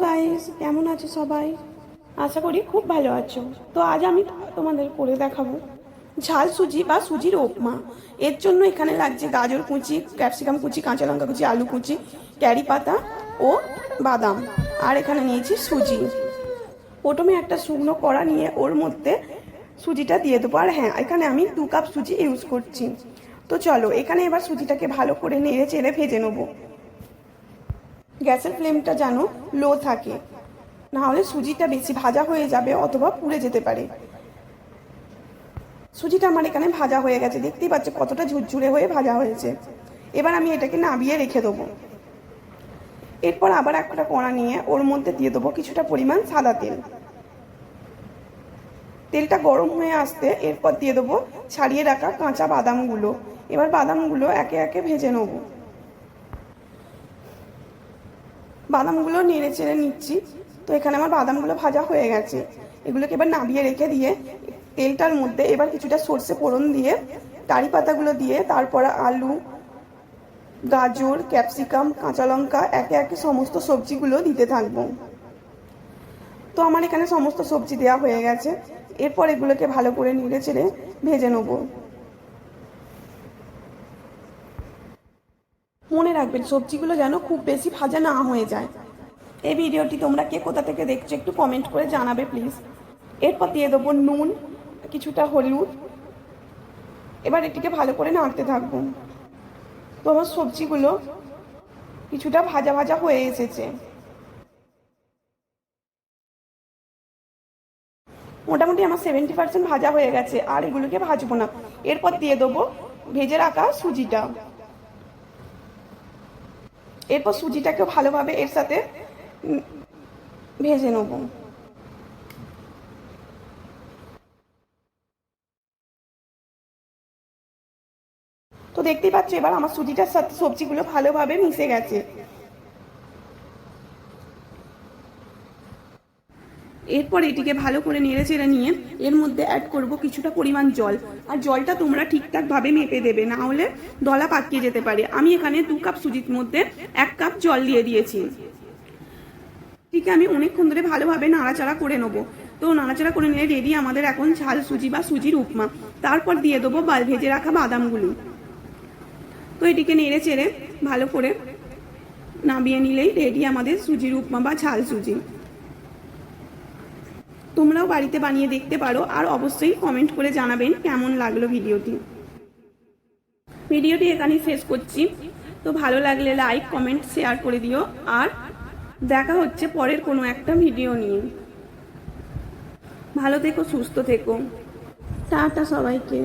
Guys, কেমন আছো সবাই? আশা করি খুব ভালো আছো। তো আজ আমি তোমাদের করে দেখাবো ঝাল সুজি বা সুজির উপমা। এর জন্য এখানে লাগছে গাজর কুচি, ক্যাপসিকাম কুচি, কাঁচা লঙ্কা কুচি, আলু কুচি, ক্যারি পাতা ও বাদাম। আর এখানে নিয়েছি সুজি। প্রথমে একটা শুকনো কড়া নিয়ে ওর মধ্যে সুজিটা দিয়ে দেবো। আর হ্যাঁ, এখানে আমি 2 কাপ সুজি ইউজ করছি। তো চলো এখানে এবার সুজিটাকে ভালো করে নেড়ে চেড়ে ভেজে নেবো। গ্যাসের ফ্লেমটা যেন লো থাকে, নাহলে সুজিটা বেশি ভাজা হয়ে যাবে অথবা পুড়ে যেতে পারে। সুজিটা আমার এখানে ভাজা হয়ে গেছে, দেখতেই পাচ্ছ কতটা ঝুরঝুরে হয়ে ভাজা হয়েছে। এবার আমি এটাকে নাবিয়ে রেখে দেবো। এরপর আবার একটা কড়া নিয়ে ওর মধ্যে দিয়ে দেবো কিছুটা পরিমাণ সাদা তেল। তেলটা গরম হয়ে আসতে এরপর দিয়ে দেবো ছাড়িয়ে রাখা কাঁচা বাদামগুলো। এবার বাদামগুলো একে একে ভেজে নেব। বাদামগুলো নেড়ে চেড়ে নিচ্ছি। তো এখানে আমার বাদামগুলো ভাজা হয়ে গেছে। এগুলোকে এবার নাবিয়ে রেখে দিয়ে তেলটার মধ্যে এবার কিছুটা সর্ষে ফোড়ন দিয়ে কারি পাতাগুলো দিয়ে তারপর আলু, গাজর, ক্যাপসিকাম, কাঁচা লঙ্কা একে একে সমস্ত সবজিগুলো দিতে থাকবো। তো আমার এখানে সমস্ত সবজি দেওয়া হয়ে গেছে। এরপর এগুলোকে ভালো করে নেড়ে চেড়ে ভেজে নেব। মনে রাখবেন সবজিগুলো যেন খুব বেশি ভাজা না হয়ে যায়। এই ভিডিওটি তোমরা কে কোথা থেকে দেখছো একটু কমেন্ট করে জানাবে প্লিজ। এরপর দিয়ে দেবো নুন, কিছুটা হলুদ। এবার এটিকে ভালো করে নাড়তে থাকবো। তো আমার সবজিগুলো কিছুটা ভাজা ভাজা হয়ে এসেছে। মোটামুটি আমার 70% ভাজা হয়ে গেছে। আর এগুলোকে ভাজবো না। এরপর দিয়ে দেবো ভেজে রাখা সুজিটা। এরপর সুজিটাকে ভালোভাবে এর সাথে ভেজে নেব। তো দেখতেই পাচ্ছ এবার আমার সুজিটার সাথে সবজিগুলো ভালোভাবে মিশে গেছে। এরপর এটিকে ভালো করে নেড়ে চেড়ে নিয়ে এর মধ্যে অ্যাড করব কিছুটা পরিমাণ জল। আর জলটা তোমরা ঠিকঠাকভাবে মেপে দেবে, না হলে দলা পাকিয়ে যেতে পারে। আমি এখানে 2 কাপ সুজির মধ্যে 1 কাপ জল দিয়ে দিয়েছি। ঠিক আমি অনেকক্ষণ ধরে ভালোভাবে নাড়াচাড়া করে নেবো। তো নাড়াচাড়া করে নিয়ে রেডি আমাদের এখন ঝাল সুজি বা সুজির উপমা। তারপর দিয়ে দেবো ভেজে রাখা বাদামগুলো। তো এটিকে নেড়ে চেড়ে ভালো করে নামিয়ে নিলেই রেডি আমাদের সুজির উপমা বা ঝাল সুজি। তোমরাও বাড়িতে বানিয়ে দেখতে পারো। আর অবশ্যই কমেন্ট করে জানাবেন কেমন লাগলো ভিডিওটি। ভিডিওটি এখানেই শেষ করছি। তো ভালো লাগলে লাইক, কমেন্ট, শেয়ার করে দিও। আর দেখা হচ্ছে পরের কোনো একটা ভিডিও নিয়ে। ভালো থেকো, সুস্থ থেকো। টাটা সবাইকে।